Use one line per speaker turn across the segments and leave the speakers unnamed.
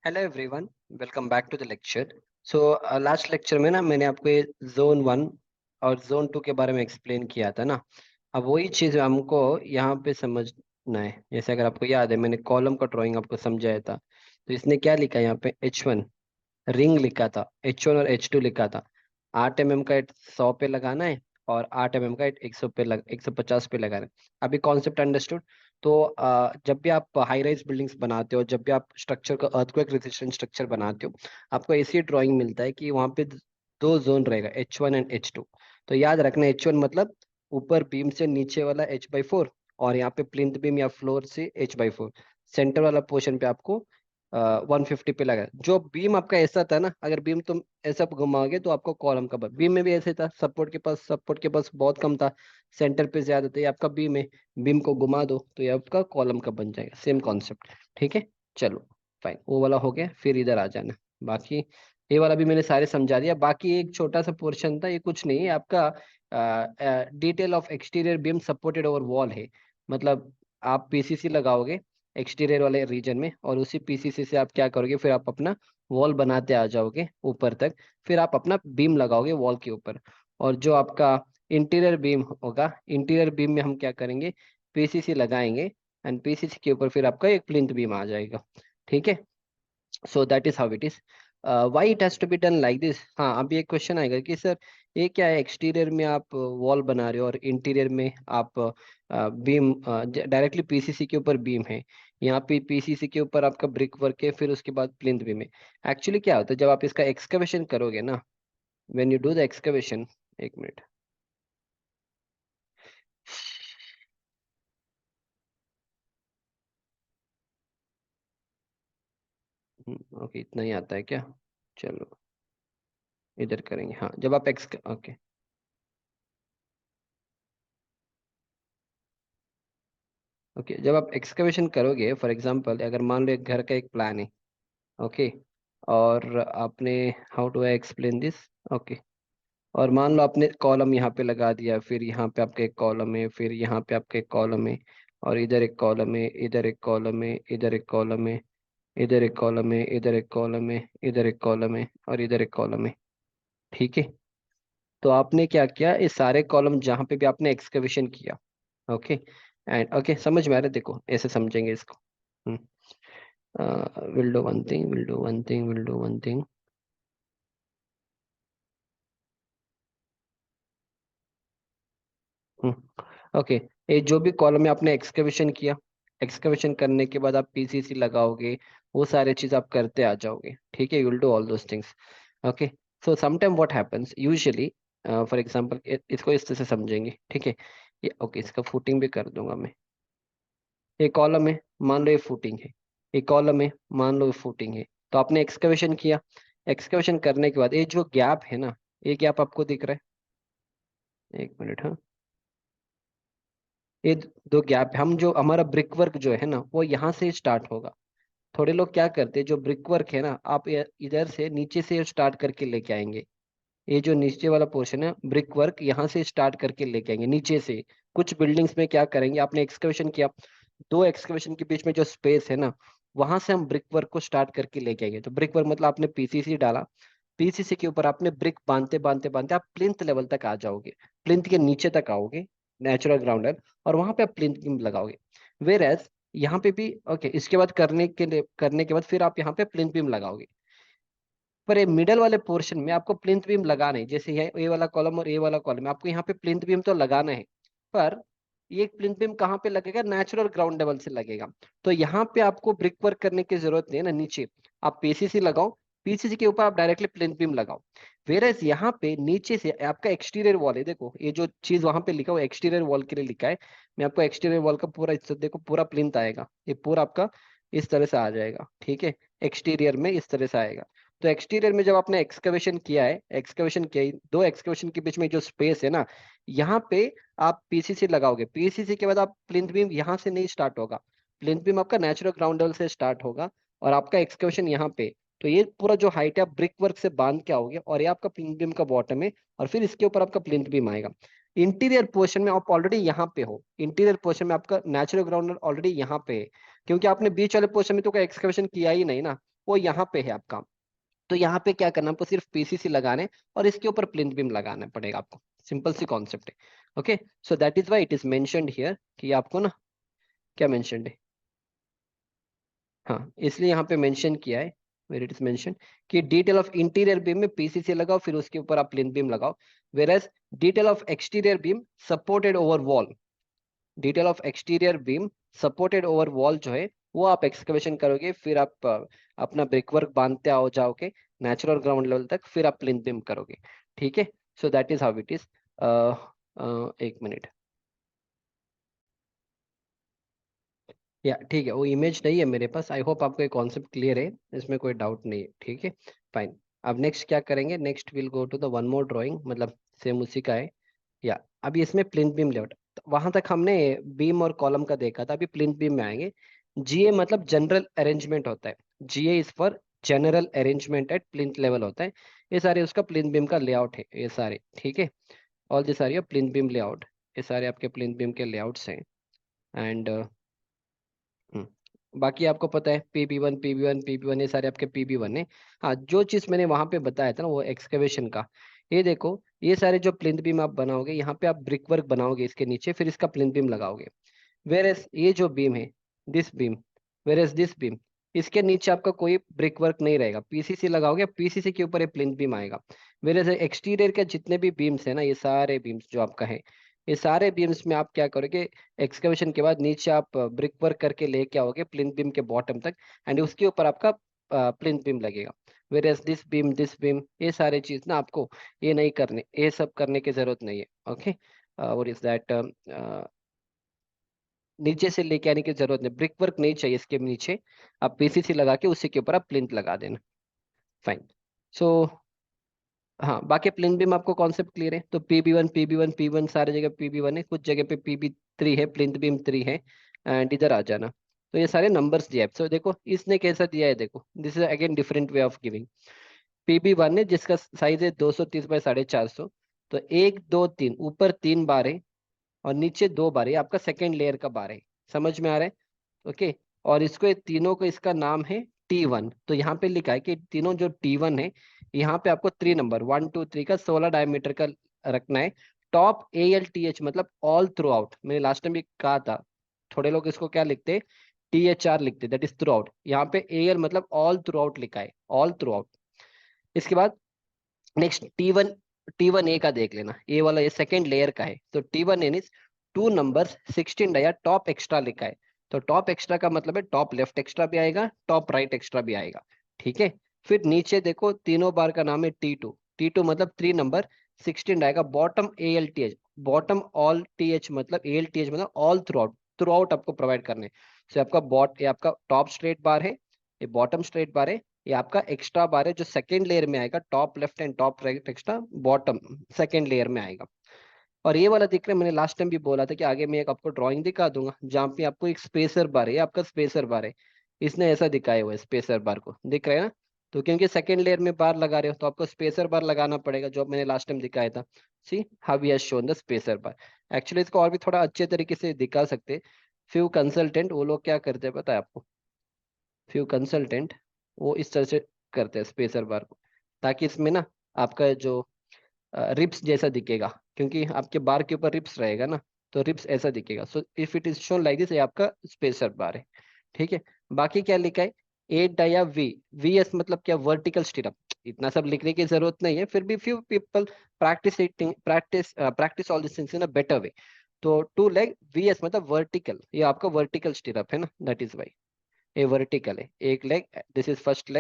Hello everyone, welcome back to the lecture. So last lecture में ना मैंने आपको ये जोन 1 और जोन 2 के बारे में एक्सप्लेन किया था ना। अब वही चीज़ हमको यहाँ पे समझना है। जैसे अगर आपको याद है, मैंने कॉलम का ड्राइंग आपको समझाया था। तो इसने क्या लिखा है यहाँ पे, H1 रिंग लिखा था, H1 और H2 लिखा था। 8 mm का 100 पे लगाना है और 8 mm का 150 पे लगाना है। अभी कॉन्सेप्ट अंडरस्टूड। तो जब भी आप हाई राइज बिल्डिंग्स बनाते हो, जब भी आप स्ट्रक्चर का अर्थक्वेक रेजिस्टेंट स्ट्रक्चर बनाते हो, आपको ऐसी ड्राइंग मिलता है कि वहाँ पे दो जोन रहेगा, H1 एंड H2। तो याद रखना, H1 मतलब ऊपर बीम से नीचे वाला H/4, और यहाँ पे प्लिंथ बीम या फ्लोर से H/4। सेंटर वाला पोर्शन पे आपको 150 पे लगा। जो बीम आपका ऐसा था ना, अगर बीम तुम ऐसा घुमाओगे तो आपको कॉलम का बीम में भी ऐसे था। सपोर्ट के पास बहुत कम था, सेंटर पे ज्यादा था। ये आपका बीम है, बीम को घुमा दो तो ये आपका कॉलम का बन जाएगा। सेम कॉन्सेप्ट, ठीक है। चलो फाइन, वो वाला हो गया। फिर इधर आ जाना। बाकी ये वाला भी मैंने सारे समझा दिया। बाकी एक छोटा सा पोर्शन था, ये कुछ नहीं है आपका। Detail of exterior beam supported over wall है। मतलब आप पीसीसी लगाओगे एक्सटीरियर वाले रीजन में, और उसी पीसीसी से आप क्या करोगे, फिर आप अपना वॉल बनाते आ जाओगे ऊपर तक। फिर आप अपना बीम लगाओगे वॉल के ऊपर। और जो आपका इंटीरियर बीम होगा, इंटीरियर बीम में हम क्या करेंगे, पीसीसी लगाएंगे। एंड पीसीसी के ऊपर फिर आपका एक प्लिंथ बीम आ जाएगा, ठीक है। So that is how it is. Why it has to be done like this. हाँ, अभी एक क्वेश्चन आएगा कि सर ये क्या है, एक्सटीरियर में आप वॉल बना रहे हो और इंटीरियर में आप बीम डायरेक्टली पीसीसी के ऊपर बीम है। यहाँ पे पीसीसी के ऊपर आपका ब्रिक वर्क है, फिर उसके बाद प्लिंथ बीम है। एक्चुअली क्या होता है, जब आप इसका एक्सकवेशन करोगे ना, when you do the excavation, एक मिनट। ओके, इतना ही आता है क्या? चलो इधर करेंगे। हाँ, जब आप ओके ओके, जब आप एक्सकवेशन करोगे, फॉर एग्जांपल अगर मान लो एक घर का एक प्लान है, ओके। और आपने, how do I explain this, okay. और मान लो आपने कॉलम यहाँ पे लगा दिया, फिर यहाँ पे आपका एक कॉलम है, फिर यहाँ पे आपका एक कॉलम है, और इधर एक कॉलम है, इधर एक कॉलम है, इधर एक कॉलम है, इधर एक कॉलम है, इधर एक कॉलम है, इधर एक कॉलम है, और इधर एक कॉलम है, ठीक है। तो आपने क्या किया, इस सारे कॉलम जहाँ पे भी आपने एक्सकवेशन किया, ओके। एंड ओके, समझ में आ रहा है? देखो ऐसे समझेंगे इसको। Will do one thing, will do one thing, will do one thing. Okay, ये जो भी कॉलम में आपने एक्सकवेशन किया, एक्सकवेशन करने के बाद आप पीसीसी लगाओगे, वो सारे चीज आप करते आ जाओगे, ठीक है। You will do all those things, okay. So sometime what happens usually, for example इसको इस तरह से समझेंगे, ठीक है। ये ओके, इसका फुटिंग भी कर दूंगा मैं। ये कॉलम है, मान लो ये फुटिंग है। ये कॉलम है, मान लो ये फुटिंग है। तो आपने एक्सकवेशन किया, एक्सकवेशन करने के बाद ये जो गैप है ना, ये गैप आपको दिख रहा है? एक मिनट, हाँ। ये दो गैप, हम जो हमारा ब्रिक वर्क जो है ना, वो यहाँ से स्टार्ट होगा। थोड़े लोग क्या करते हैं, जो ब्रिक वर्क है ना, आप इधर से नीचे से स्टार्ट करके लेके आएंगे। ये जो नीचे वाला पोर्शन है, ब्रिक वर्क यहाँ से स्टार्ट करके लेके आएंगे नीचे से। कुछ बिल्डिंग्स में क्या करेंगे, आपने एक्सकवेशन किया, दो एक्सकवेशन के बीच में जो स्पेस है ना, वहां से हम ब्रिक वर्क को स्टार्ट करके लेके आएंगे। तो ब्रिक वर्क मतलब आपने पीसीसी डाला, पीसीसी के ऊपर आपने ब्रिक बांधते बांधते बांधते आप प्लिंथ लेवल तक आ जाओगे, प्लिंथ के नीचे तक आओगे, नेचुरल ग्राउंड, और वहां पे आप प्लिंथ बीम लगाओगे। वेर एज यहाँ पे भी ओके, इसके बाद करने के बाद फिर आप यहाँ पे प्लिंथ बीम लगाओगे। पर ये मिडल वाले पोर्शन में आपको प्लिंथ बीम लगाना है। जैसे ये वाला कॉलम और ये वाला कॉलम, आपको यहाँ पे प्लिंथ बीम तो लगाना है। पर ये प्लिंथ बीम कहाँ पे लगेगा, नेचुरल ग्राउंड लेवल से लगेगा। तो यहाँ पे आपको ब्रिक वर्क करने की जरूरत नहीं है ना, नीचे आप पीसीसी लगाओ, पीसीसी के ऊपर आप डायरेक्टली प्लिंथ बीम लगाओ। वेरएज यहाँ पे नीचे से आपका एक्सटीरियर वॉल है। देखो ये जो चीज वहां पे लिखा हुआ एक्सटीरियर वॉल के लिए लिखा है, मैं आपको एक्सटीरियर वॉल का पूरा देखो, पूरा प्लिंथ आएगा, ये पूरा आपका इस तरह से आ जाएगा, ठीक है। एक्सटीरियर में इस तरह से आएगा। तो एक्सटीरियर में जब आपने एक्सकवेशन किया है, एक्सकवेशन किया है, दो एक्सकवेशन के बीच में जो स्पेस है ना, यहाँ पे आप पीसीसी लगाओगे। पीसीसी के बाद आप प्लिंथ बीम यहाँ से नहीं स्टार्ट होगा, प्लिंथ बीम आपका नेचुरल ग्राउंड लेवल से स्टार्ट होगा, और आपका एक्सकवेशन यहाँ पे। तो ये पूरा जो हाइट है आप ब्रिक वर्क से बांध के आओगे, और ये आपका प्लिंथ बीम का बॉटम है, और फिर इसके ऊपर आपका प्लिंथ बीम आएगा। इंटीरियर पोर्शन में आप ऑलरेडी यहाँ पे हो, इंटीरियर पोर्शन में आपका नेचुरल ग्राउंड ऑलरेडी यहाँ पे है, क्योंकि आपने बीच वाले पोर्शन में तो कोई एक्सकवेशन किया ही नहीं ना। वो यहाँ पे है आपका। तो यहाँ पे क्या करना, आपको सिर्फ पीसीसी लगाना है और इसके ऊपर प्लिंथ बीम लगाना पड़ेगा आपको। सिंपल सी कॉन्सेप्ट है। Okay, so that is why it is mentioned here कि आपको ना क्या मेंशनड है, हाँ इसलिए यहाँ पे मेंशन किया है वेर इट इज मेंशन कि डिटेल ऑफ इंटीरियर बीम में पीसीसी लगाओ, फिर उसके ऊपर आप प्लिंथ बीम लगाओ। Whereas detail of exterior beam supported over wall, detail of exterior beam supported over wall जो है वो आप एक्सकवेशन करोगे, फिर आप अपना ब्रिकवर्क बांधते आओ जाओगे नेचुरल ग्राउंड लेवल तक, फिर आप प्लिंथ बीम करोगे। ठीक है, so that is how it is. एक मिनट, या ठीक है, वो इमेज नहीं है मेरे पास। आई होप आपको ये कॉन्सेप्ट क्लियर है, इसमें कोई डाउट नहीं है। ठीक है, फाइन। अब नेक्स्ट क्या करेंगे, next will go to the one more drawing, मतलब सेम उसी का है। या अभी इसमें प्लिंथ बीम लेआउट, वहां तक हमने बीम और कॉलम का देखा था, अभी प्लिंथ बीम में आएंगे। जीए मतलब जनरल अरेंजमेंट होता है, GA is for general arrangement at plinth level होता है। ये सारे उसका प्लिंथ बीम का लेआउट है ये सारे। ठीक है, all this are your plinth beam layout, ये सारे आपके प्लिंथ बीम के लेआउट्स हैं। एंड बाकी आपको पता है पीबी 1 पीबी 1 पीबी 1, ये सारे आपके पीबी 1 है। हाँ, जो चीज़ मैंने वहां पे बताया था ना वो एक्सकवेशन का, ये देखो, ये सारे जो प्लिंथ बीम आप बनाओगे, यहाँ पे आप ब्रिक वर्क बनाओगे इसके नीचे, फिर इसका प्लिंथ बीम लगाओगे। वेर एस ये जो बीम है, this beam, whereas this beam, इसके नीचे आपका कोई ब्रिक वर्क नहीं रहेगा, पीसीसी लगाओगे, पीसीसी के ऊपर ये प्लिंथ बीम आएगा। वेर एस एक्सटीरियर के जितने भी बीम्स है ना, ये सारे बीम्स जो आपका है, ये सारे बीम्स में आप क्या करोगे, एक्सकवेशन के बाद नीचे आप ब्रिक वर्क करके लेके आओगे प्लिंथ बीम के बॉटम तक, एंड उसके ऊपर आपका प्लिंथ बीम लगेगा। वेर एस दिस बीम, ये सारे चीज ना आपको ये नहीं करने, ये सब करने की जरूरत नहीं है। ओके, और इज दैट नीचे से लेके आने की जरूरत नहीं, ब्रिक वर्क नहीं चाहिए इसके नीचे, आप पीसीसी लगा के उसी के ऊपर आप प्लिंथ लगा देना। फाइन। सो हाँ, बाकी प्लेन बीम आपको कॉन्सेप्ट क्लियर है। तो पीबी 1 सारी जगह पीबी 1 है, कुछ जगह पे पीबी 3 है, प्लिंथ बीम 3 है। एंड इधर आ जाना, तो ये सारे नंबर्स दिया है। सो देखो इसने कैसा दिया है, देखो this is again different way of giving. PB 1 है जिसका साइज है 230 बाय 450, तो 1 2 3 ऊपर 3 बार है और नीचे 2 बार है, ये आपका सेकेंड लेयर का बार है। समझ में आ रहा है? ओके, और इसको ये तीनों को इसका नाम है T1। तो यहाँ पे लिखा है कि तीनों जो T1 है, यहाँ पे आपको 3 नंबर 1 2 3 का 16 डायमीटर का रखना है। टॉप ALTH मतलब ऑल थ्रू आउट, मैंने लास्ट टाइम भी कहा था, थोड़े लोग इसको क्या लिखते, THR लिखते, दैट इज थ्रू आउट। यहाँ पे AL मतलब ऑल थ्रू आउट लिखा है, ऑल थ्रू आउट। इसके बाद नेक्स्ट T1 A का देख लेना, ए वाला ये सेकेंड लेयर का है। तो T1N is 2 number 16 dia top extra लिखा है। तो टॉप एक्स्ट्रा का मतलब है टॉप लेफ्ट एक्स्ट्रा भी आएगा, टॉप राइट एक्स्ट्रा भी आएगा। ठीक है, फिर नीचे देखो तीनों बार का नाम है T2 मतलब 3 नंबर 16 आएगा bottom ALTH, bottom all TH मतलब ALTH मतलब ऑल थ्रू आउट आपको प्रोवाइड करने। सो आपका ये आपका टॉप स्ट्रेट बार है, ये बॉटम स्ट्रेट बार है, ये आपका एक्स्ट्रा बार है जो सेकेंड लेयर में आएगा, top left and top right extra bottom second layer में आएगा। और ये वाला दिख रहा है, मैंने लास्ट टाइम भी बोला था कि आगे मैं एक आपको ड्राइंग दिखा दूंगा जहाँ पे आपको एक स्पेसर बार है, ये आपका स्पेसर बार है। इसने ऐसा दिखाया हुआ है, स्पेसर बार को दिख रहा है ना? तो क्योंकि सेकेंड लेयर में बार लगा रहे हो तो आपको स्पेसर बार लगाना पड़ेगा, जो मैंने लास्ट टाइम दिखाया था। See how we have shown the spacer bar. Actually इसको और भी थोड़ा अच्छे तरीके से दिखा सकते। फ्यू कंसल्टेंट वो लोग क्या करते हैं पता है आपको, फ्यू कंसल्टेंट वो इस तरह से करते हैं स्पेसर बार को, ताकि इसमें ना आपका जो रिप्स जैसा दिखेगा, क्योंकि आपके बार के ऊपर रिप्स रहेगा ना, तो रिप्स ऐसा दिखेगा। So if it is shown like this, ये आपका स्पेसर बार है। ठीक है, बाकी क्या लिखा है, 8 डाया VS मतलब क्या, वर्टिकल स्टिरअप। इतना सब लिखने की जरूरत नहीं है, फिर भी few people practice all this things in a better way. तो 2 लेग VS मतलब वर्टिकल, ये आपका वर्टिकल स्टिरअप है ना, दैट इज वाई ये वर्टिकल है। एक leg, this is first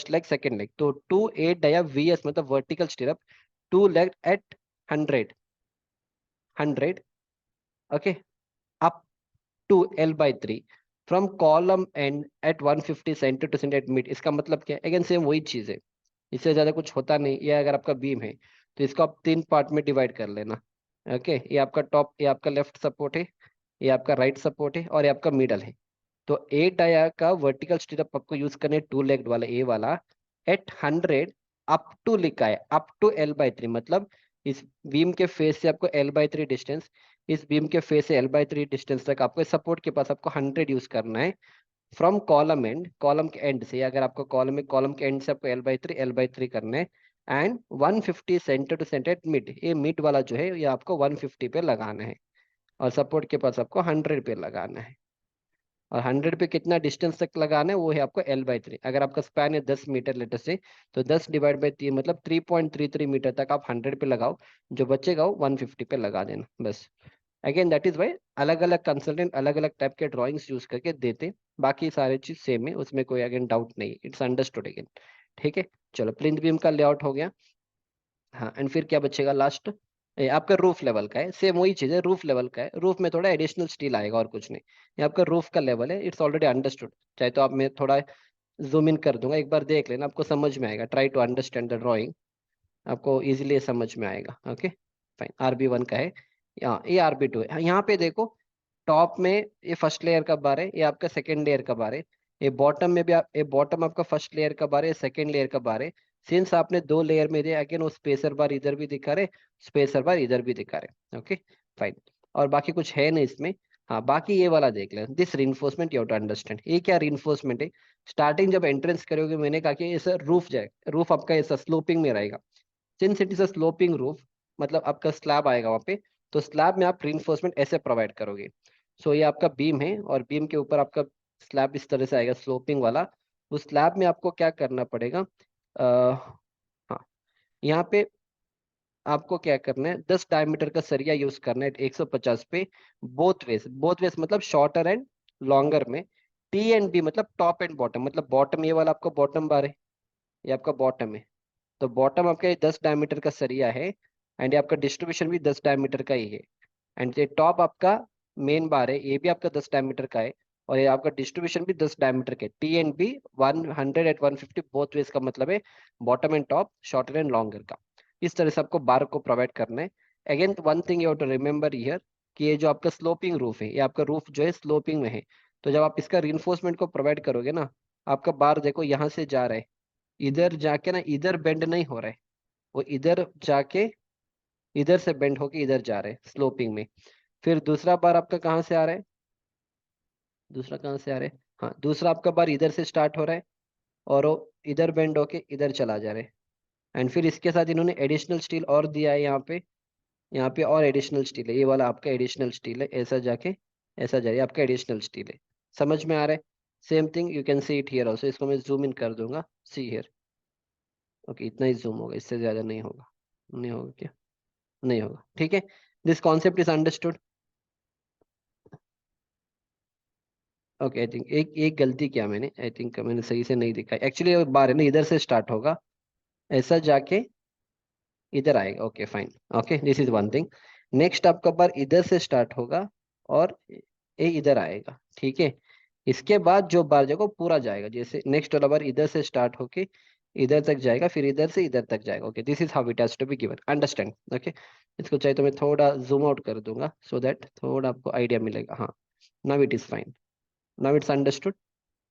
leg second leg. तो 2 8 डाया VS मतलब vertical stirrup, 2 leg at 100 okay, up to L/3 from column and at 150 centre to centre at mid. इसका मतलब क्या है, अगेन सेम वही चीज है, इससे ज्यादा कुछ होता नहीं। ये अगर आपका बीम है तो इसको आप 3 पार्ट में डिवाइड कर लेना। ओके, ये आपका टॉप, ये आपका लेफ्ट सपोर्ट है, ये आपका राइट सपोर्ट है, और ये आपका मिडल है। तो 8 डाया का वर्टिकल स्टिरअप आपको यूज करने 2 लेग वाला, ए वाला एट 100 अप टू लिखा है, अप टू L/3 मतलब इस बीम के फेस से आपको L/3 डिस्टेंस, इस बीम के फेस से L/3 डिस्टेंस तक आपको सपोर्ट के पास आपको 100 यूज करना है। फ्रॉम कॉलम एंड, कॉलम के एंड से, अगर आपको कॉलम के एंड से आपको L/3 करना है, and 150 centre to centre at mid, ये मिड वाला जो है ये आपको 150 पे लगाना है, और सपोर्ट के पास आपको 100 पे लगाना है। और 100 पे कितना डिस्टेंस तक लगाना है वो है आपको L/3। अगर आपका स्पैन है 10 मीटर लेटर से, तो 10/3 मतलब 3.33 मीटर तक आप 100 पे लगाओ, जो बचेगा वो 150 पे लगा देना बस। अगेन दैट इज वाई अलग अलग कंसल्टेंट अलग अलग टाइप के ड्राइंग्स यूज करके देते, बाकी सारे चीज सेम है, उसमें कोई अगेन डाउट नहीं, इट्स अंडरस्टूड अगेन। ठीक है, चलो प्लिंथ बीम का लेआउट हो गया। हाँ, एंड फिर क्या बचेगा लास्ट, आपका रूफ लेवल का है, सेम वही चीज है, रूफ लेवल का है, रूफ में थोड़ा एडिशनल स्टील आएगा और कुछ नहीं। ये आपका रूफ का लेवल है, इट्स ऑलरेडी अंडरस्टूड। चाहे तो आप मैं थोड़ा जूम इन कर दूंगा, एक बार देख लेना, आपको समझ में आएगा, try to understand the drawing, आपको इजीली समझ में आएगा। ओके फाइन, RB1 का है, ये RB2 है। यहाँ पे देखो, टॉप में ये फर्स्ट लेयर का बार है, ये आपका सेकंड लेयर का बार है। ये बॉटम में भी ये बॉटम आपका फर्स्ट लेयर का बार है, सेकंड लेयर का बार है। सिंस आपने 2 लेयर में दिया, अगेन वो स्पेसर बार इधर भी दिखा रहे, स्पेसर बार इधर भी दिखा रहे। ओके फाइन, और बाकी कुछ है नहीं इसमें। हाँ, बाकी ये वाला देख लें, this reinforcement you have to understand, ये क्या रिइंफोर्समेंट है। स्टार्टिंग जब एंट्रेंस करोगे, मैंने कहा कि ऐसा रूफ जाएगा, रूफ आपका ऐसा स्लोपिंग में रहेगा। Since it is a sloping roof, मतलब आपका स्लैब आएगा वहां पे, तो स्लैब में आप रिइंफोर्समेंट ऐसे प्रोवाइड करोगे। सो ये आपका बीम है, और बीम के ऊपर आपका स्लैब इस तरह से आएगा स्लोपिंग वाला। उस स्लैब में आपको क्या करना पड़ेगा, हाँ, यहाँ पे आपको क्या करना है, 10 डायमीटर का सरिया यूज करना है 150 पे, बोथ वेज मतलब शॉर्टर एंड लॉन्गर में। T&B मतलब टॉप एंड बॉटम, मतलब बॉटम ये वाला आपका बॉटम बार है, ये आपका बॉटम है, तो बॉटम आपका ये 10 डायमीटर का सरिया है, एंड ये आपका डिस्ट्रीब्यूशन भी 10 डायमीटर का ही है। एंड ये टॉप आपका मेन बार है, ये भी आपका 10 डायमीटर का है, और ये आपका डिस्ट्रीब्यूशन भी 10 डायमीटर का है। T&B 100 एट 150 बोथ वेज का मतलब है bottom and top, shorter and longer का। इस तरह से आपको बार को प्रोवाइड करना है। Again one thing you have to remember here, कि ये जो आपका स्लोपिंग रूफ है, ये आपका रूफ जो है स्लोपिंग में है, तो जब आप इसका रिइंफोर्समेंट को प्रोवाइड करोगे ना, आपका बार देखो यहाँ से जा रहा है, इधर जाके ना इधर बेंड नहीं हो रहा है, वो इधर जाके इधर से बेंड होके इधर जा रहे हैं स्लोपिंग में। फिर दूसरा बार आपका कहाँ से आ रहा है, दूसरा कहाँ से आ रहा है, हाँ, दूसरा आपका बार इधर से स्टार्ट हो रहा है, और वो इधर बेंड होके इधर चला जा रहा है। एंड फिर इसके साथ इन्होंने एडिशनल स्टील और दिया है यहाँ पे, यहाँ पे और एडिशनल स्टील है, ये वाला आपका एडिशनल स्टील है, ऐसा जाके ऐसा जा रही है, आपका एडिशनल स्टील है। समझ में आ रहा है, same thing you can see it here also, इसको मैं जूम इन कर दूंगा, सी हियर। ओके, इतना ही जूम होगा, इससे ज्यादा नहीं होगा, नहीं होगा क्या, नहीं होगा, ठीक है। This concept is understood. Okay, I think एक एक गलती किया मैंने, आई थिंक मैंने सही से नहीं दिखाई, एक्चुअली बार है ना, इधर से स्टार्ट होगा, ऐसा जाके इधर आएगा। Okay fine, okay this is one thing. Next आपका बार इधर से स्टार्ट होगा, और ये इधर आएगा, ठीक है। इसके बाद जो बार जाएगा वो पूरा जाएगा, जैसे नेक्स्ट वाला बार इधर से स्टार्ट होके इधर तक जाएगा, फिर इधर से इधर तक जाएगा। Okay, this is how it has to be given, understand. Okay, इसको चाहे तो मैं थोड़ा जूम आउट कर दूंगा, सो दैट थोड़ा आपको आइडिया मिलेगा। हाँ, now it is fine, now it's understood.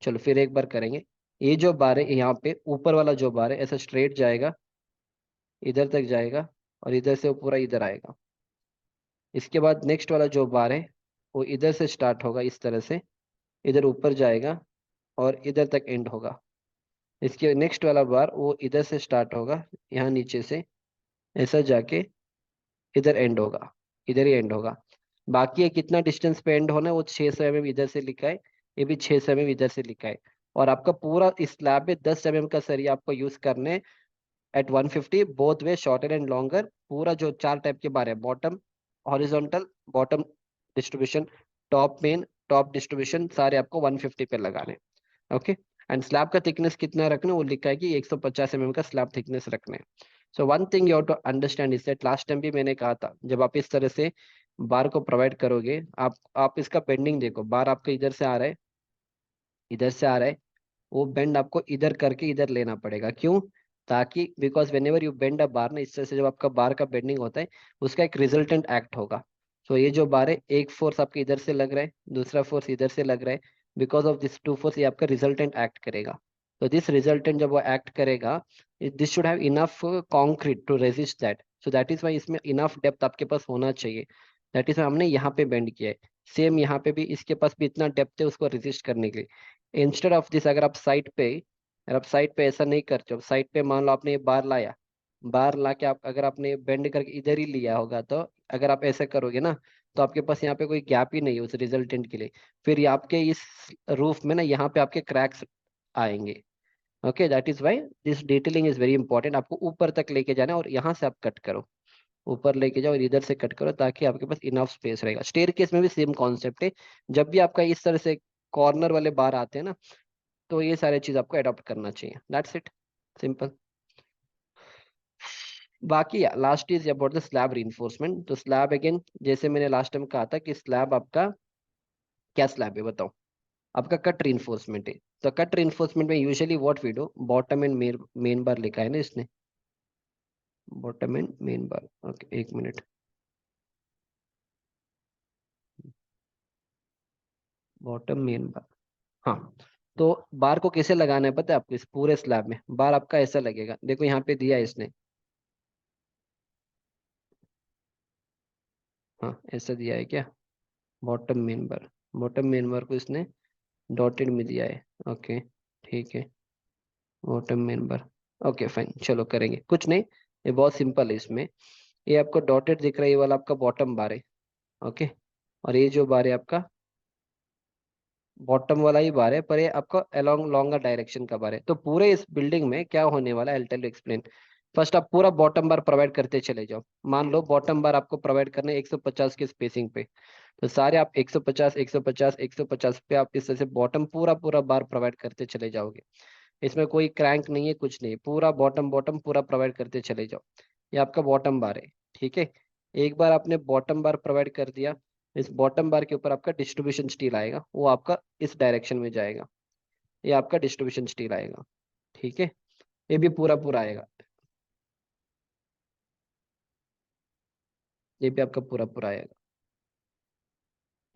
चलो फिर एक बार करेंगे। ये जो बार है यहाँ पे ऊपर वाला जो बार है, ऐसा स्ट्रेट जाएगा, इधर तक जाएगा, और इधर से वो पूरा इधर आएगा। इसके बाद नेक्स्ट वाला जो बार है, वो इधर से स्टार्ट होगा इस तरह से, इधर ऊपर जाएगा, और इधर तक एंड होगा। इसके नेक्स्ट वाला बार वो इधर से स्टार्ट होगा, यहाँ नीचे से ऐसा जाके इधर एंड होगा, इधर ही एंड होगा। बाकी ये कितना डिस्टेंस पे एंड होना है वो 600 mm इधर से लिखा है, ये भी 600 mm इधर से लिखा है। और आपका पूरा इस स्लैब में 10 mm का सरिया आपको यूज करने हैं at 150 both way, shorter and longer. पूरा जो 4 टाइप के बार है, bottom horizontal, bottom distribution, top main, top distribution, सारे आपको 150 पे लगाने। ओके, एंड स्लैब का थिकनेस कितना रखना है वो लिखा है कि 150 mm का स्लैब थिकनेस रखना है। So one thing you have to understand is that, last time भी मैंने कहा था, जब आप इस तरह से बार को प्रोवाइड करोगे, आप इसका बेंडिंग देखो, बार आपका इधर से आ रहा है, इधर से आ रहा है, वो बेंड आपको इधर करके इधर लेना पड़ेगा, क्यों, ताकि because whenever you bend a bar ना, इस तरह से जब आपका बार का बेंडिंग होता है, उसका एक रिजल्टेंट एक्ट होगा। सो ये जो बार है, एक फोर्स आपके इधर से लग रहा है, दूसरा फोर्स इधर से लग रहा है, because of this two force ये आपका रिजल्टेंट एक्ट करेगा। तो दिस रिजल्टेंट जब वो एक्ट करेगा, this should have enough concrete to resist that, so that is why इसमें इनफ डेप्थ आपके पास होना चाहिए। दैट इज हमने यहाँ पे बेंड किया है। सेम यहाँ पे भी इसके पास भी इतना डेप्थ है उसको रेजिस्ट करने के लिए। इंस्टेड ऑफ दिस, अगर आप साइड पे, अगर आप साइड पे ऐसा नहीं करते हो, साइड पे मान लो आपने ये बार लाया, बार ला के आप अगर आपने बेंड करके इधर ही लिया होगा, तो अगर आप ऐसा करोगे ना, तो आपके पास यहाँ पे कोई गैप ही नहीं है उस रिजल्टेंट के लिए। फिर ये आपके इस रूफ में ना यहाँ पे आपके क्रैक्स आएंगे। Okay, that is why this detailing is very important. आपको ऊपर तक लेके जाना है और यहाँ से आप कट करो, ऊपर लेके जाओ और इधर से कट करो, ताकि आपके पास इनफ स्पेस रहेगा। स्टेयर केस में भी सेम कॉन्सेप्ट है। जब भी आपका इस तरह से कॉर्नर वाले बार आते हैं ना, तो ये सारे चीज आपको अडॉप्ट करना चाहिए। That's it, simple. बाकी last is about the slab reinforcement. तो स्लैब अगेन, जैसे मैंने लास्ट टाइम कहा था कि स्लैब आपका क्या स्लैब है बताओ, आपका कट रीइंफोर्समेंट है। तो कट रीइंफोर्समेंट में usually what we do, bottom and main bar लिखा है ना इसने, bottom and main bar. Okay, एक मिनट, बॉटम मेन बार। हाँ, तो बार को कैसे लगाना है पता है आपको, इस पूरे स्लैब में बार आपका ऐसा लगेगा, देखो यहाँ पे दिया है इसने। हाँ, ऐसा दिया है क्या, बॉटम मेन बार, बॉटम मेन बार को इसने डॉटेड में दिया है। ओके, ठीक है, bottom main bar. Okay fine, चलो करेंगे, कुछ नहीं, ये बहुत सिंपल है इसमें। ये आपको डॉटेड दिख रहा है, ये वाला आपका बॉटम बार है। ओके, और ये जो बार है आपका बॉटम वाला ही बार है, पर ये आपका अलोंग लॉन्गर डायरेक्शन का बार है। तो पूरे इस बिल्डिंग में क्या होने वाला है, I tell you explain. First आप पूरा बॉटम बार प्रोवाइड करते चले जाओ। मान लो बॉटम बार आपको प्रोवाइड करना है 150 के स्पेसिंग पे, तो सारे आप 150 150 150 पे आप इस तरह से बॉटम पूरा पूरा बार प्रोवाइड करते चले जाओगे। इसमें कोई क्रैंक नहीं है, कुछ नहीं, पूरा बॉटम बॉटम पूरा प्रोवाइड करते चले जाओ। ये आपका बॉटम बार है, ठीक है। एक बार आपने बॉटम बार प्रोवाइड कर दिया, इस बॉटम बार के ऊपर आपका डिस्ट्रीब्यूशन स्टील आएगा, वो आपका इस डायरेक्शन में जाएगा। ये आपका डिस्ट्रीब्यूशन स्टील आएगा, ठीक है। ये भी पूरा पूरा आएगा, ये भी आपका पूरा पूरा आएगा।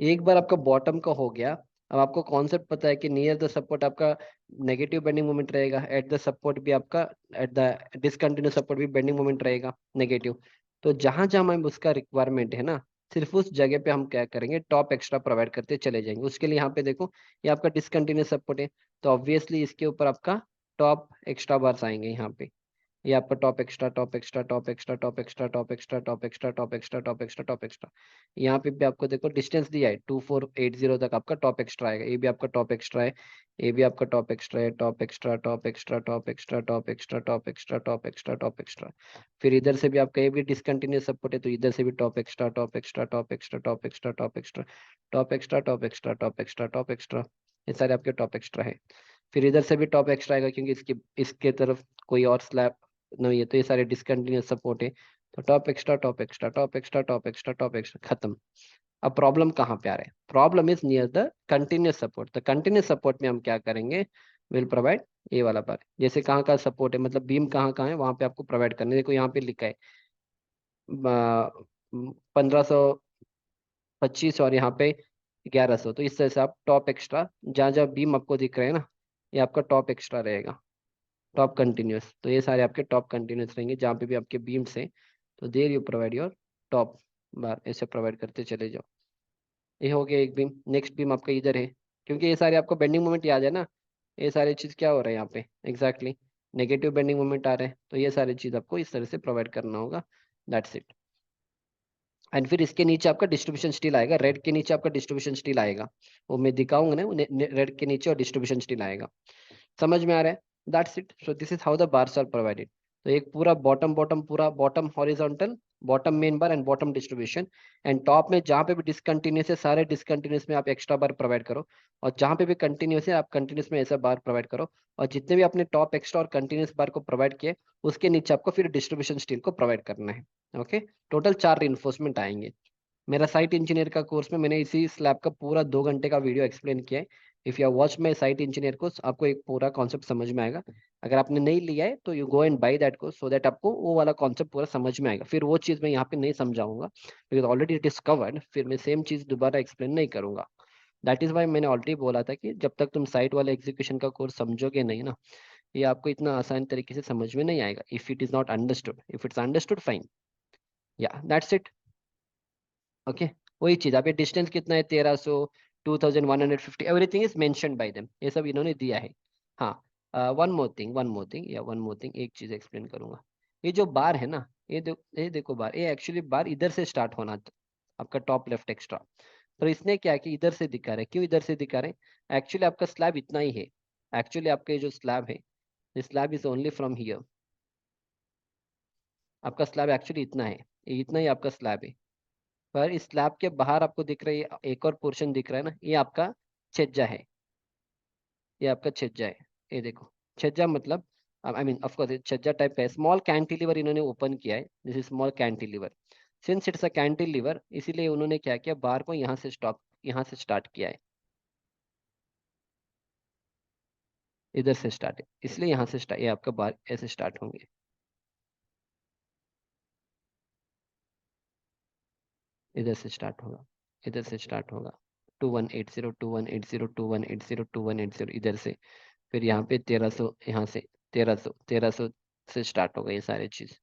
एक बार आपका बॉटम का हो गया, अब आपको कॉन्सेप्ट पता है कि नियर द सपोर्ट आपका नेगेटिव बेंडिंग मोमेंट रहेगा, एट द सपोर्ट भी आपका, एट द डिसकंटिन्यूस सपोर्ट भी बेंडिंग मोमेंट रहेगा नेगेटिव। तो जहां जहां हमें उसका रिक्वायरमेंट है ना, सिर्फ उस जगह पे हम क्या करेंगे, टॉप एक्स्ट्रा प्रोवाइड करते चले जाएंगे। उसके लिए यहाँ पे देखो, ये आपका डिसकंटिन्यूस सपोर्ट है, तो ऑब्वियसली इसके ऊपर आपका टॉप एक्स्ट्रा बार्स आएंगे यहाँ पे। ये आपका top extra top extra top extra top extra top extra top extra top extra top extra top extra. यहाँ पे भी आपको देखो डिस्टेंस दिया है 2480 तक आपका टॉप एक्स्ट्रा आएगा, ये भी आपका टॉप एक्स्ट्रा है, ये भी आपका टॉप एक्स्ट्रा है, top extra top extra top extra top extra top extra top extra top extra. फिर इधर से भी आपका ये भी डिसकंटिन्यूस सपोर्ट है, तो इधर से भी top extra top extra top extra top extra top extra top extra top extra top extra top extra. ये सारे आपके टॉप एक्स्ट्रा है। फिर इधर से भी टॉप एक्स्ट्रा आएगा, क्योंकि इसके इसके तरफ कोई और स्लैब नहीं है, तो ये सारे डिसकंटिन्यूस सपोर्ट है। तो top extra top extra top extra top extra top extra, खत्म। अब प्रॉब्लम कहाँ पे आ रहा है, problem is near the continuous support. तो कंटिन्यूस सपोर्ट में हम क्या करेंगे, विल प्रोवाइड ये वाला बार। जैसे कहाँ का सपोर्ट है, मतलब बीम कहाँ कहाँ है, वहां पे आपको प्रोवाइड करने, देखो यहाँ पे लिखा है 1525 और यहाँ पे 1100। तो इस तरह से आप टॉप एक्स्ट्रा, जहाँ जहाँ बीम आपको दिख रहे हैं ना, ये आपका टॉप एक्स्ट्रा रहेगा, टॉप कंटिन्यूस। तो ये सारे आपके टॉप कंटिन्यूस रहेंगे जहाँ पे भी आपके बीम्स हैं। तो there you provide your top बार, ऐसे प्रोवाइड करते चले जाओ। ये हो गया एक बीम। नेक्स्ट बीम आपका इधर है, क्योंकि ये सारे आपको बेंडिंग मोमेंट याद है ना, ये सारी चीज क्या हो रहा है यहाँ पे एग्जैक्टली, नेगेटिव बेंडिंग मोमेंट आ रहे हैं, तो ये सारी चीज आपको इस तरह से प्रोवाइड करना होगा। That's it. एंड फिर इसके नीचे आपका डिस्ट्रीब्यूशन स्टील आएगा, रेड के नीचे आपका डिस्ट्रीब्यूशन स्टील आएगा, वो मैं दिखाऊंगा ना, रेड के नीचे और डिस्ट्रीब्यूशन स्टील आएगा। समझ में आ रहा है, that's it. So this is how the bars are provided. तो एक पूरा बॉटम बॉटम, पूरा bottom horizontal, bottom main bar and bottom distribution. And top में जहाँ पे भी डिसकंटिन्यूस है, सारे डिसकंटिन्यूस में आप एक्स्ट्रा बार प्रोवाइड करो, और जहाँ पे भी कंटिन्यूस है आप कंटिन्यूस में ऐसा बार प्रोवाइड करो। और जितने भी आपने टॉप एक्स्ट्रा और कंटिन्यूस बार को प्रोवाइड किए, उसके नीचे आपको फिर डिस्ट्रीब्यूशन स्टील को प्रोवाइड करना है। ओके, टोटल 4 रिइंफोर्समेंट आएंगे। मेरा साइट इंजीनियर का कोर्स में मैंने इसी स्लैब का पूरा 2 घंटे का वीडियो एक्सप्लेन किया है। If you watch my site engineer course, आपको एक पूरा कॉन्सेप्ट समझ में आएगा। अगर आपने नहीं लिया है तो you go and by that course, so that आपको वो वाला कॉन्सेप्ट पूरा समझ में आएगा। फिर वो चीज़ मैं यहाँ पे नहीं समझाऊंगा, because already it is covered, फिर मैं सेम चीज़ दोबारा एक्सप्लेन नहीं करूंगा। दैट इज वाई मैंने ऑलरेडी बोला था कि जब तक तुम साइट वाले एग्जीक्यूशन का कोर्स समझोगे नहीं ना, ये आपको इतना आसान तरीके से समझ में नहीं आएगा। If it is not understood, if it's understood fine, या दैट्स इट। ओके, वही चीज, आप ये डिस्टेंस कितना है, 1300, 2150, everything is mentioned bye them, ये सब इन्होंने दिया है। हाँ, वन मोर थिंग या वन मोर थिंग, एक चीज एक्सप्लेन करूंगा। ये जो बार है ना, ये देखो बार, ये एक्चुअली बार इधर से स्टार्ट होना था, आपका टॉप लेफ्ट एक्स्ट्रा। तो इसने क्या कि इधर से दिखा रहे, क्यों इधर से दिखा रहे, एक्चुअली आपका स्लैब इतना ही है। एक्चुअली आपका ये जो स्लैब है, slab is only from here. आपका स्लैब एक्चुअली इतना है, ये इतना ही आपका स्लैब है। पर इस स्लैब के बाहर आपको दिख रही है, एक और पोर्शन दिख रहा है ना, ये आपका छज्जा है। ये आपका छज्जा है, ये देखो। छज्जा मतलब, आई मीन ऑफ कोर्स छज्जा टाइप का है, स्मॉल कैंटिलीवर इन्होंने ओपन किया है, this is small cantilever. Since it's a cantilever, इसीलिए उन्होंने क्या किया, बार को यहाँ से स्टॉप, यहाँ से स्टार्ट किया है, इधर से स्टार्ट है, इसलिए यहाँ से स्टार्ट, ये आपका बार ऐसे स्टार्ट होंगे, इधर से स्टार्ट होगा, इधर से स्टार्ट होगा, 2180, 2180, 2180, 2180, इधर से। फिर यहाँ पे 1300, यहाँ से 1300, 1300 से स्टार्ट होगा ये सारी चीज।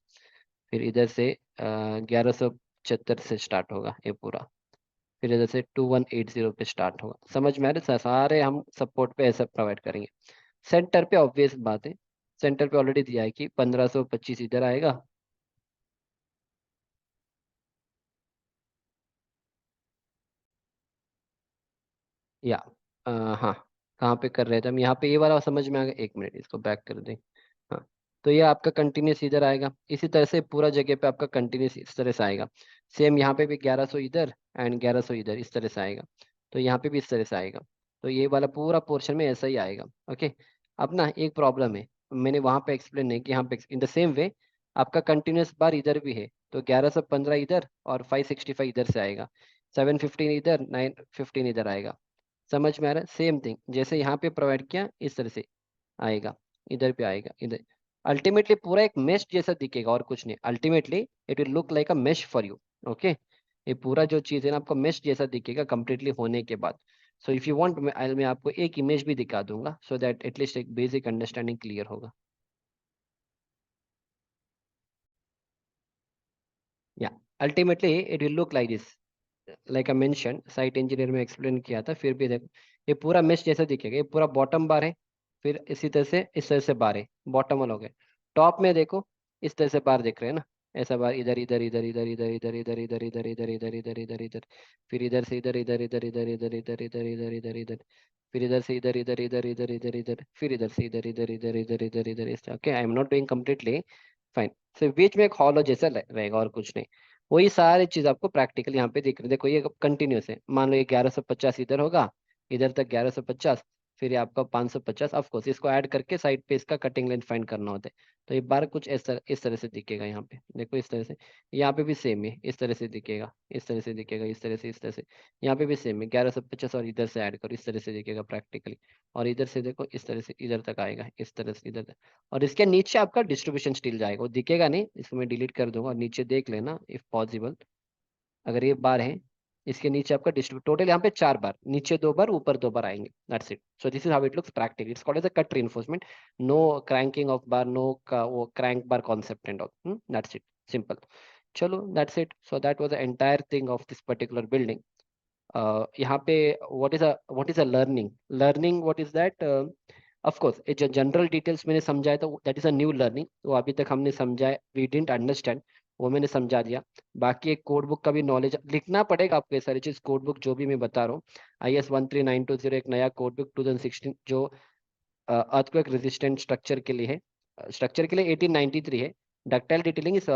फिर इधर से 1175 से स्टार्ट होगा ये पूरा। फिर इधर से 2180 पे स्टार्ट होगा। समझ में आ रहे, सारे हम सपोर्ट पे ऐसा प्रोवाइड करेंगे। सेंटर पे ऑब्वियस बात है, सेंटर पे ऑलरेडी दिया है कि 1525 इधर आएगा। या हाँ, कहाँ पे कर रहे थे हम, यहाँ पे ये वाला समझ में आ गया, एक मिनट इसको बैक कर दें। हाँ, तो ये आपका कंटिन्यूस इधर आएगा, इसी तरह से पूरा जगह पे आपका कंटिन्यूस इस तरह से आएगा। सेम यहाँ पे भी 1100 इधर एंड 1100 इधर, इस तरह से आएगा। तो यहाँ पे भी इस तरह से आएगा। तो ये वाला पूरा पोर्शन में ऐसा ही आएगा। ओके। अब ना एक प्रॉब्लम है, मैंने वहां पे एक्सप्लेन नहीं कि यहाँ पे इन द सेम वे आपका कंटिन्यूस बार इधर भी है, तो 1115 इधर और 565 इधर से आएगा, 715 इधर, 915 इधर आएगा। समझ में आ रहा है, सेम थिंग जैसे यहाँ पे प्रोवाइड किया इस तरह से आएगा, इधर पे आएगा, इधर। अल्टीमेटली पूरा एक मेश जैसा दिखेगा और कुछ नहीं, ultimately it will look like a mesh for you. Okay. ये पूरा जो चीज है ना आपको मेश जैसा दिखेगा कंप्लीटली होने के बाद। सो इफ यू वांट, मैं आपको एक इमेज भी दिखा दूंगा सो दैट एटलीस्ट एक बेसिक अंडरस्टैंडिंग क्लियर होगा। या ultimately it will look like this, like I mention site engineer में एक्सप्लेन किया था, फिर भी देखो ये पूरा मेश जैसा दिखेगा, ये पूरा बॉटम बार है। फिर इसी तरह से इस तरह से बार है, बॉटम वाला हो गया। टॉप में देखो, इस तरह से बार दिख रहे हैं ना, ऐसा बार इधर इधर इधर इधर इधर इधर इधर इधर इधर इधर इधर इधर इधर इधर। फिर इधर से इधर इधर इधर इधर इधर इधर इधर इधर इधर इधर। फिर इधर से इधर इधर इधर इधर इधर इधर, फिर इधर से इधर इधर इधर इधर इधर इधर इस। Okay, I am not doing completely fine. सिर्फ बीच में एक हॉलो जैसा रहेगा और कुछ नहीं। वही सारी चीज आपको प्रैक्टिकल यहाँ पे दिख रही है। देखो ये कंटिन्यूस है, मान लो ये 1150 इधर होगा, इधर तक 1150। फिर ये आपका 550, ऑफ कोर्स इसको ऐड करके साइड पे इसका कटिंग लेंथ फाइंड करना होता है। तो ये बार कुछ इस तरह से दिखेगा यहाँ पे, देखो इस तरह से। यहाँ पे भी सेम है, इस तरह से दिखेगा, इस तरह से दिखेगा, इस तरह से, इस तरह से। यहाँ पे भी सेम है, 1150 और इधर से ऐड करो, इस तरह से दिखेगा प्रैक्टिकली। और इधर से देखो, इस तरह से इधर तक आएगा, इस तरह से इधर तक। और इसके नीचे आपका डिस्ट्रीब्यूशन स्टिल जाएगा, वो दिखेगा नहीं, इसको मैं डिलीट कर दूंगा, और नीचे देख लेना इफ पॉसिबल। अगर ये बार है, इसके नीचे आपका डिस्ट्रीब्यूट, टोटल यहाँ पे 4 बार, नीचे 2 बार, ऊपर 2 बार आएंगे, that's it. So this is how it looks practically, it's called as a cut reinforcement। No cranking of bar, no का वो crank bar concept and all, that's it, simple. चलो that's it, so that was the entire thing of this particular building. यहाँ पे what is a learning, what is that. Of course ये जो general details मैंने समझाया था, that is a new learning, वो अभी तक हमने समझा, वी डिडंट अंडरस्टैंड, वो मैंने समझा दिया। बाकी एक कोड बुक का भी नॉलेज लिखना पड़ेगा आपको, ये सारी चीज कोड बुक जो भी मैं बता रहा हूँ। IS 13920 एक नया कोड बुक 2016 जो अर्थक्वेक रेजिस्टेंट स्ट्रक्चर के लिए है, स्ट्रक्चर के लिए 1893 है। Ductile detailing is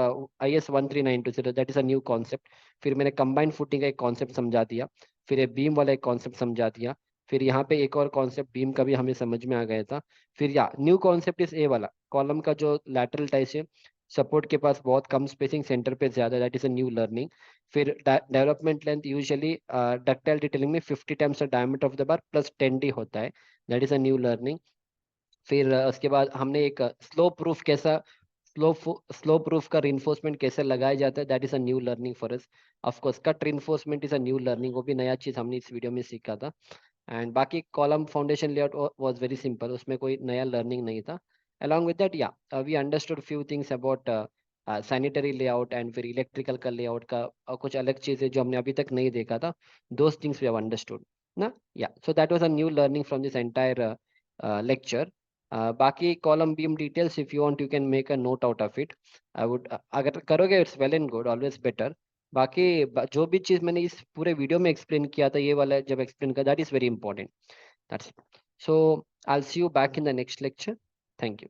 IS 13920, that is a new concept. फिर मैंने कंबाइंड फुटिंग का एक कॉन्सेप्ट समझा दिया, फिर ये बीम वाला एक कॉन्सेप्ट समझा दिया। फिर यहाँ पे एक और कॉन्सेप्ट बीम का भी हमें समझ में आ गया था। फिर या न्यू कॉन्सेप्ट इज ए वाला कॉलम का जो लैटरल टाइस है, सपोर्ट के पास बहुत कम स्पेसिंग, सेंटर पे ज्यादा, that is a new learning. फिर development length usually ductile detailing में 50 times the diameter of the bar plus 10D होता है, that is a new learning. फिर उसके बाद हमने एक स्लो प्रूफ कैसा, स्लो स्लो प्रूफ का रिइंफोर्समेंट कैसे लगाया जाता है, that is a new learning for us. Of course cut reinforcement is a new learning, वो भी नया चीज हमने इस वीडियो में सीखा था। एंड बाकी column foundation layout was very simple, उसमें कोई नया लर्निंग नहीं था। along with that, yeah, we understood few things about sanitary layout and फिर इलेक्ट्रिकल का लेआउट का कुछ अलग चीज़ें जो हमने अभी तक नहीं देखा था, those things we have understood ना. या so that was a new learning from this entire lecture. बाकी column beam details if you want you can make a note out of it. I would, अगर करोगे it's well and good, always better. बाकी जो भी चीज़ मैंने इस पूरे video में एक्सप्लेन किया था, ये वाला जब एक्सप्लेन किया, that is very important. That's it. So I will see you back in the next lecture. Thank you.